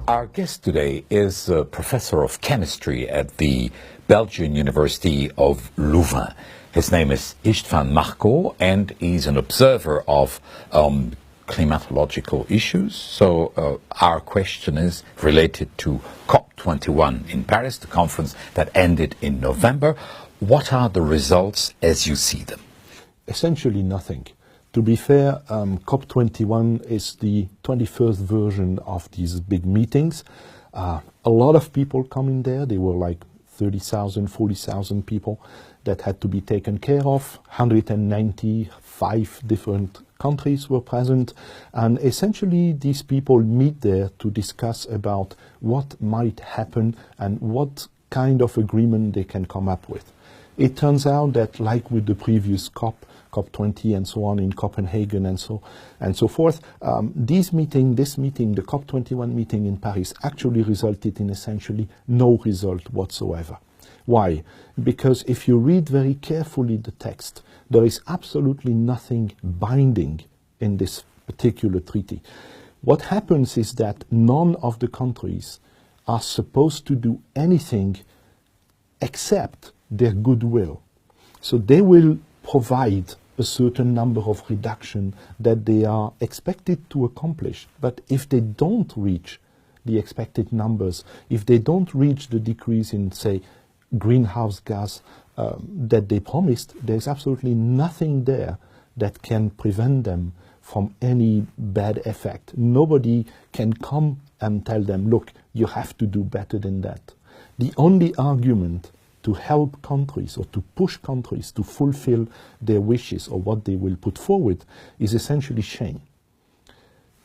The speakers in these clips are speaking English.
Our guest today is a professor of chemistry at the Belgian University of Louvain. His name is István Markó, and he's an observer of climatological issues. So our question is related to COP21 in Paris, the conference that ended in November. What are the results as you see them? Essentially nothing. To be fair, COP21 is the 21st version of these big meetings. A lot of people come in there. There were like 30,000, 40,000 people that had to be taken care of. 195 different countries were present. And essentially these people meet there to discuss about what might happen and what kind of agreement they can come up with. It turns out that, like with the previous COP20 and so on in Copenhagen and so forth, this meeting, the COP21 meeting in Paris, actually resulted in essentially no result whatsoever. Why? Because if you read very carefully the text, there is absolutely nothing binding in this particular treaty. What happens is that none of the countries are supposed to do anything except their goodwill. So they will provide a certain number of reduction that they are expected to accomplish. But if they don't reach the expected numbers, if they don't reach the decrease in, say, greenhouse gas that they promised, there's absolutely nothing there that can prevent them from any bad effect. Nobody can come and tell them, look, you have to do better than that. The only argument to help countries or to push countries to fulfill their wishes or what they will put forward is essentially shame.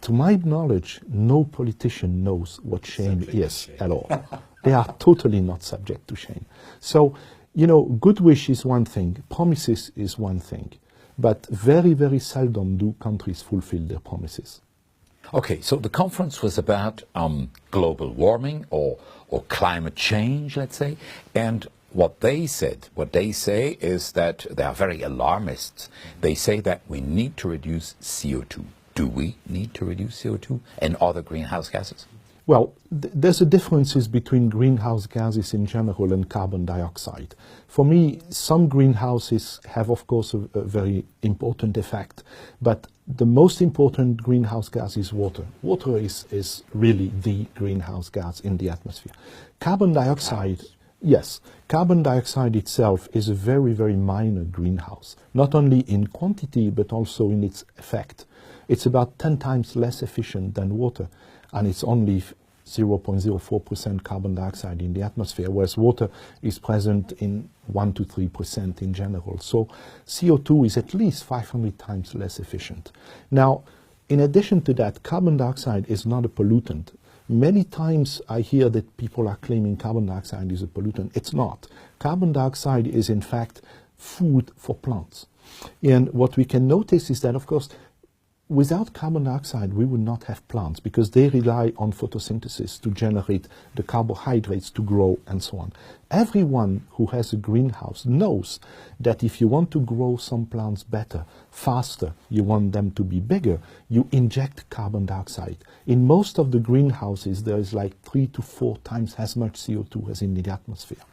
To my knowledge, no politician knows what shame is at all. They are totally not subject to shame. So, good wish is one thing, promises is one thing, but very, very seldom do countries fulfill their promises. Okay, so the conference was about global warming or climate change, let's say, and what they say is that they are very alarmist. They say that we need to reduce CO2. Do we need to reduce CO2 and other greenhouse gases? Well, there's a differences between greenhouse gases in general and carbon dioxide. For me, some greenhouses have, of course, a very important effect, but the most important greenhouse gas is water. Water is really the greenhouse gas in the atmosphere. Carbon dioxide, yes, carbon dioxide itself is a very, very minor greenhouse, not only in quantity but also in its effect. It's about 10 times less efficient than water, and it's only 0.04% carbon dioxide in the atmosphere, whereas water is present in 1 to 3% in general. So CO2 is at least 500 times less efficient. Now, in addition to that, carbon dioxide is not a pollutant. Many times I hear that people are claiming carbon dioxide is a pollutant. It's not. Carbon dioxide is in fact food for plants. And what we can notice is that, of course, without carbon dioxide, we would not have plants because they rely on photosynthesis to generate the carbohydrates to grow and so on. Everyone who has a greenhouse knows that if you want to grow some plants better, faster, you want them to be bigger, you inject carbon dioxide. In most of the greenhouses, there is like 3 to 4 times as much CO2 as in the atmosphere.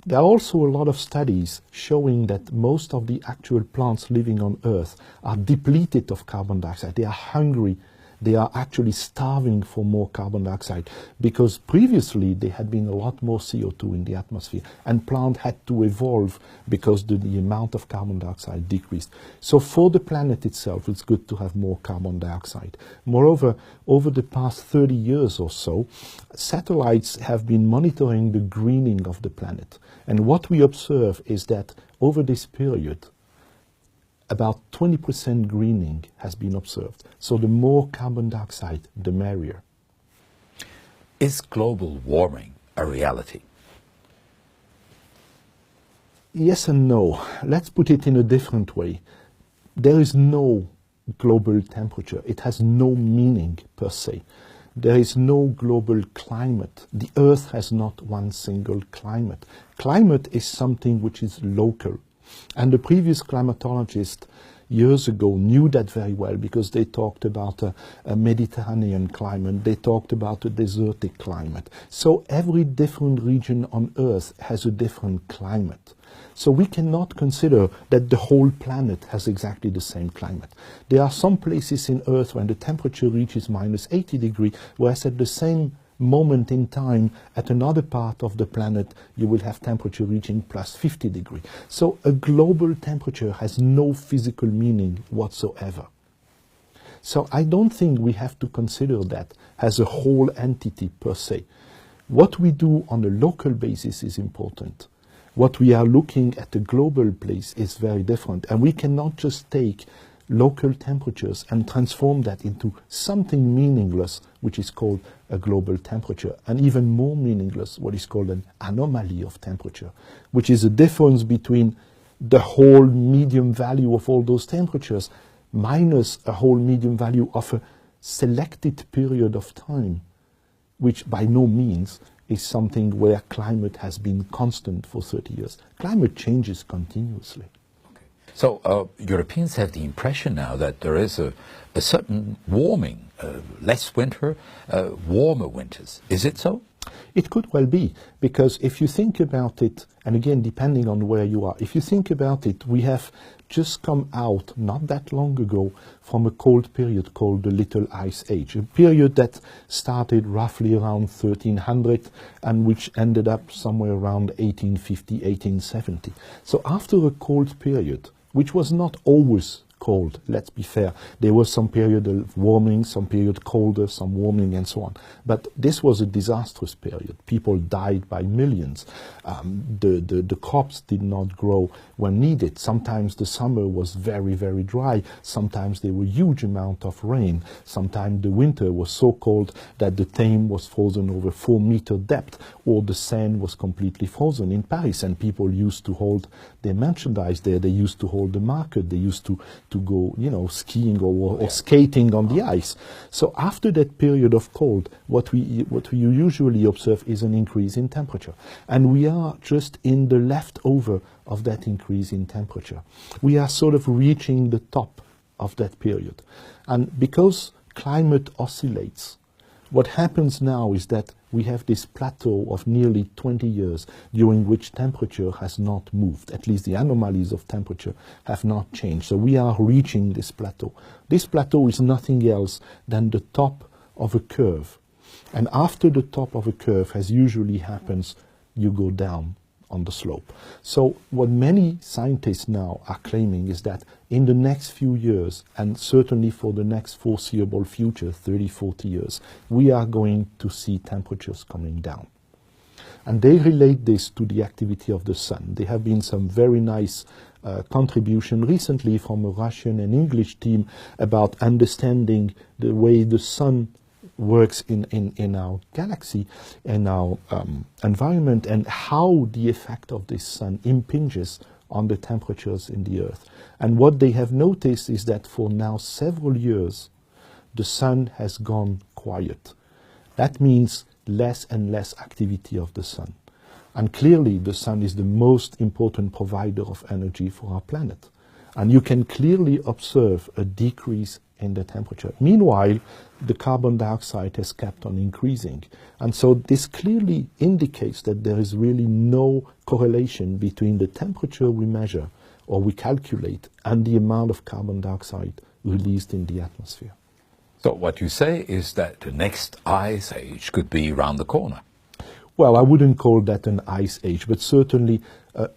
There are also a lot of studies showing that most of the actual plants living on Earth are depleted of carbon dioxide. They are hungry. They are actually starving for more carbon dioxide because previously there had been a lot more CO2 in the atmosphere and plants had to evolve because the amount of carbon dioxide decreased. So for the planet itself, it's good to have more carbon dioxide. Moreover, over the past 30 years or so, satellites have been monitoring the greening of the planet. And what we observe is that over this period, about 20% greening has been observed. So the more carbon dioxide, the merrier. Is global warming a reality? Yes and no. Let's put it in a different way. There is no global temperature. It has no meaning per se. There is no global climate. The Earth has not one single climate. Climate is something which is local. And the previous climatologist years ago knew that very well because they talked about a Mediterranean climate, they talked about a desertic climate. So every different region on Earth has a different climate. So we cannot consider that the whole planet has exactly the same climate. There are some places in Earth when the temperature reaches minus 80 degrees, whereas at the same moment in time at another part of the planet you will have temperature reaching plus 50 degrees. So a global temperature has no physical meaning whatsoever. So I don't think we have to consider that as a whole entity per se. What we do on a local basis is important. What we are looking at the global place is very different, and we cannot just take local temperatures and transform that into something meaningless, which is called a global temperature, and even more meaningless, what is called an anomaly of temperature, which is a difference between the whole medium value of all those temperatures minus a whole medium value of a selected period of time, which by no means is something where climate has been constant for 30 years. Climate changes continuously. So Europeans have the impression now that there is a certain warming, less winter, warmer winters. Is it so? It could well be, because if you think about it, and again depending on where you are, if you think about it, we have just come out not that long ago from a cold period called the Little Ice Age, a period that started roughly around 1300 and which ended up somewhere around 1850, 1870. So after a cold period, which was not always cold, let's be fair. There was some period of warming, some period colder, some warming and so on. But this was a disastrous period. People died by millions. The crops did not grow when needed. Sometimes the summer was very, very dry. Sometimes there were huge amount of rain. Sometimes the winter was so cold that the Thames was frozen over 4-meter depth, or the Seine was completely frozen in Paris, and people used to hold their merchandise there. They used to hold the market. They used to go, skiing or skating on the ice. So after that period of cold, what we usually observe is an increase in temperature. And we are just in the leftover of that increase in temperature. We are sort of reaching the top of that period. And because climate oscillates, what happens now is that we have this plateau of nearly 20 years during which temperature has not moved. At least the anomalies of temperature have not changed. So we are reaching this plateau. This plateau is nothing else than the top of a curve. And after the top of a curve, as usually happens, you go down on the slope. So what many scientists now are claiming is that in the next few years, and certainly for the next foreseeable future, 30, 40 years, we are going to see temperatures coming down. And they relate this to the activity of the sun. There have been some very nice contribution recently from a Russian and English team about understanding the way the sun works in our galaxy, in our environment, and how the effect of this sun impinges on the temperatures in the Earth. And what they have noticed is that for now several years, the sun has gone quiet. That means less and less activity of the sun. And clearly the sun is the most important provider of energy for our planet. And you can clearly observe a decrease in the temperature. Meanwhile, the carbon dioxide has kept on increasing. And so this clearly indicates that there is really no correlation between the temperature we measure or we calculate and the amount of carbon dioxide released in the atmosphere. So what you say is that the next ice age could be around the corner. Well, I wouldn't call that an ice age, but certainly,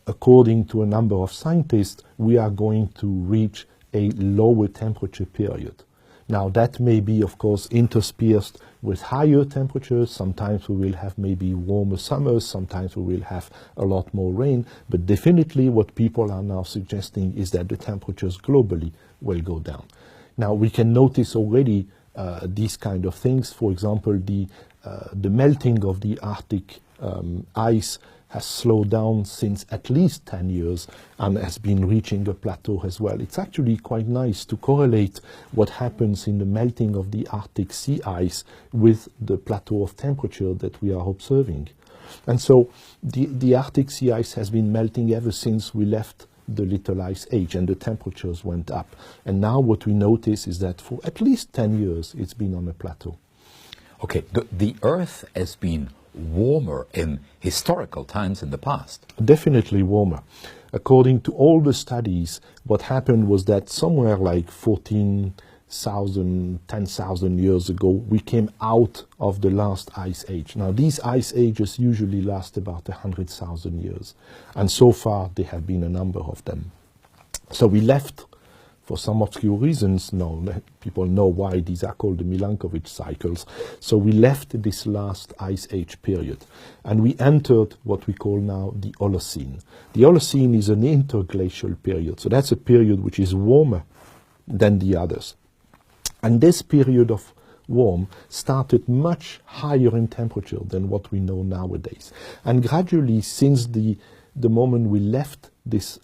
according to a number of scientists, we are going to reach a lower temperature period. Now that may be, of course, interspersed with higher temperatures. Sometimes we will have maybe warmer summers, sometimes we will have a lot more rain, but definitely what people are now suggesting is that the temperatures globally will go down. Now we can notice already these kind of things. For example, the melting of the Arctic ice has slowed down since at least 10 years and has been reaching a plateau as well. It's actually quite nice to correlate what happens in the melting of the Arctic sea ice with the plateau of temperature that we are observing. And so the Arctic sea ice has been melting ever since we left the little ice age, and the temperatures went up. And now what we notice is that for at least 10 years, it's been on a plateau. Okay, the Earth has been warmer in historical times in the past. Definitely warmer. According to all the studies, what happened was that somewhere like 14,000, 10,000 years ago, we came out of the last ice age. Now, these ice ages usually last about 100,000 years. And so far, there have been a number of them. So we left, for some obscure reasons, people know why these are called the Milankovitch cycles. So we left this last ice age period, and we entered what we call now the Holocene. The Holocene is an interglacial period, so that's a period which is warmer than the others. And this period of warm started much higher in temperature than what we know nowadays. And gradually, since the moment we left this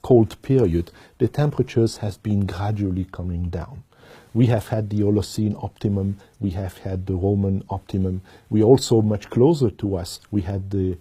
cold period, the temperatures has been gradually coming down. We have had the Holocene optimum, we have had the Roman optimum. We also, much closer to us, we had the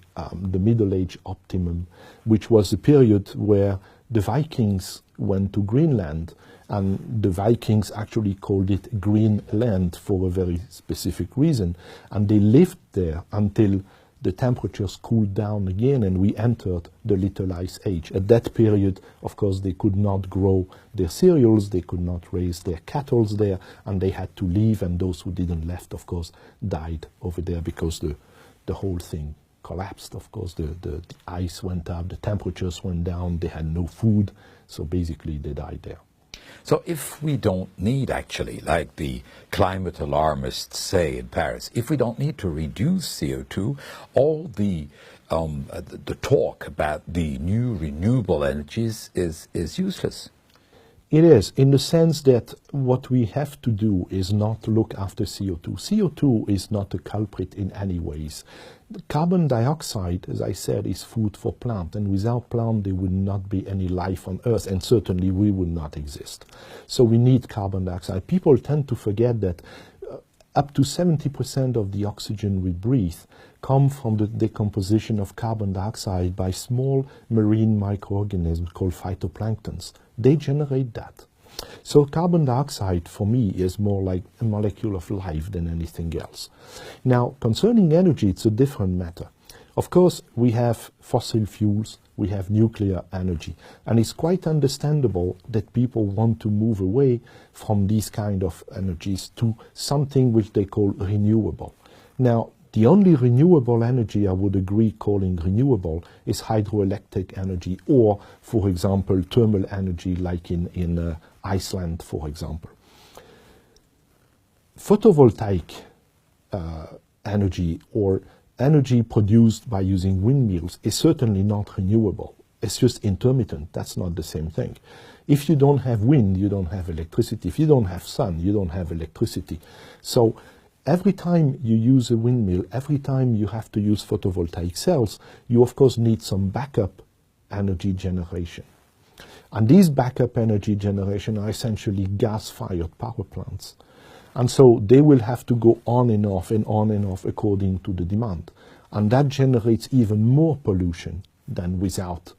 Middle Age optimum, which was a period where the Vikings went to Greenland, and the Vikings actually called it Greenland for a very specific reason. And they lived there until the temperatures cooled down again, and we entered the Little Ice Age. At that period, of course, they could not grow their cereals, they could not raise their cattle there, and they had to leave, and those who didn't left, of course, died over there because the whole thing collapsed. Of course, the ice went up, the temperatures went down, they had no food, so basically they died there. So if we don't need, actually, like the climate alarmists say in Paris, if we don't need to reduce CO2, all the talk about the new renewable energies is useless. It is, in the sense that what we have to do is not look after CO2. CO2 is not a culprit in any ways. Carbon dioxide, as I said, is food for plant, and without plant there would not be any life on Earth, and certainly we would not exist. So we need carbon dioxide. People tend to forget that up to 70% of the oxygen we breathe come from the decomposition of carbon dioxide by small marine microorganisms called phytoplanktons. They generate that. So carbon dioxide, for me, is more like a molecule of life than anything else. Now, concerning energy, it's a different matter. Of course, we have fossil fuels, we have nuclear energy, and it's quite understandable that people want to move away from these kind of energies to something which they call renewable. Now, the only renewable energy I would agree calling renewable is hydroelectric energy, or, for example, thermal energy like in Iceland, for example. Photovoltaic energy or energy produced by using windmills is certainly not renewable. It's just intermittent. That's not the same thing. If you don't have wind, you don't have electricity. If you don't have sun, you don't have electricity. So every time you use a windmill, every time you have to use photovoltaic cells, you of course need some backup energy generation. And these backup energy generation are essentially gas-fired power plants. And so they will have to go on and off and on and off according to the demand. And that generates even more pollution than without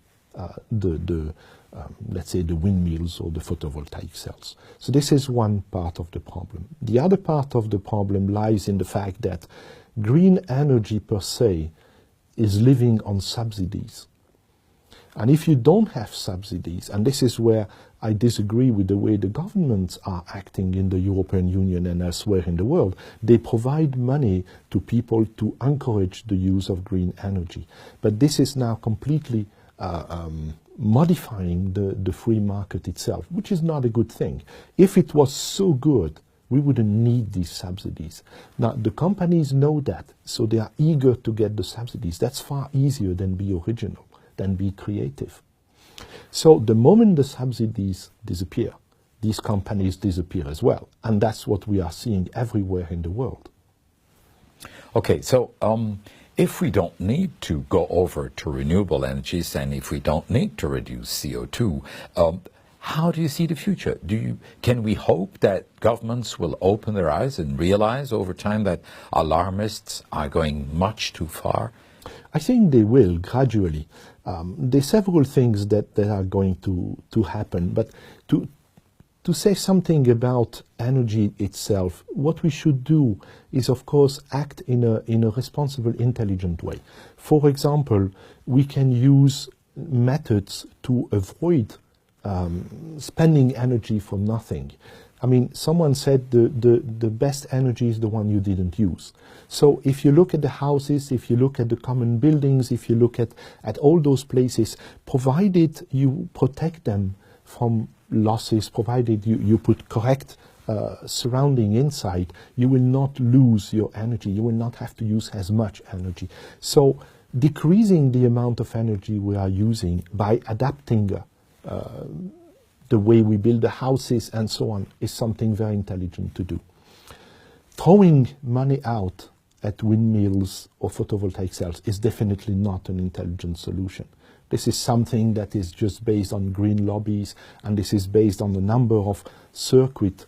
let's say, the windmills or the photovoltaic cells. So this is one part of the problem. The other part of the problem lies in the fact that green energy per se is living on subsidies. And if you don't have subsidies, and this is where I disagree with the way the governments are acting in the European Union and elsewhere in the world, they provide money to people to encourage the use of green energy. But this is now completely modifying the free market itself, which is not a good thing. If it was so good, we wouldn't need these subsidies. Now, the companies know that, so they are eager to get the subsidies. That's far easier than be original, than be creative. So the moment the subsidies disappear, these companies disappear as well. And that's what we are seeing everywhere in the world. Okay, so if we don't need to go over to renewable energies, and if we don't need to reduce CO2, how do you see the future? Can we hope that governments will open their eyes and realize over time that alarmists are going much too far I think they will gradually. There's several things that are going to happen, but to say something about energy itself, what we should do is, of course, act in a responsible, intelligent way. For example, we can use methods to avoid spending energy for nothing. I mean, someone said the best energy is the one you didn't use. So if you look at the houses, if you look at the common buildings, if you look at all those places, provided you protect them from losses, provided you put correct surrounding inside, you will not lose your energy. You will not have to use as much energy. So decreasing the amount of energy we are using by adapting the way we build the houses and so on is something very intelligent to do. Throwing money out at windmills or photovoltaic cells is definitely not an intelligent solution. This is something that is just based on green lobbies, and this is based on the number of circuits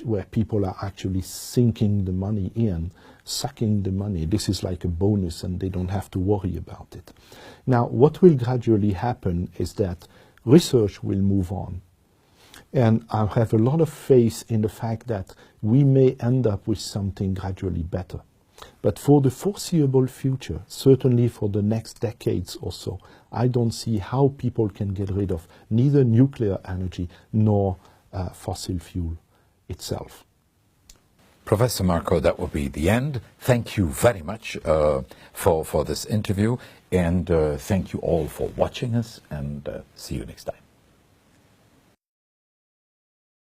where people are actually sinking the money in, sucking the money. This is like a bonus and they don't have to worry about it. Now, what will gradually happen is that research will move on. And I have a lot of faith in the fact that we may end up with something gradually better. But for the foreseeable future, certainly for the next decades or so, I don't see how people can get rid of neither nuclear energy nor fossil fuel itself. Professor Markó, that will be the end. Thank you very much for this interview, and thank you all for watching us, and see you next time.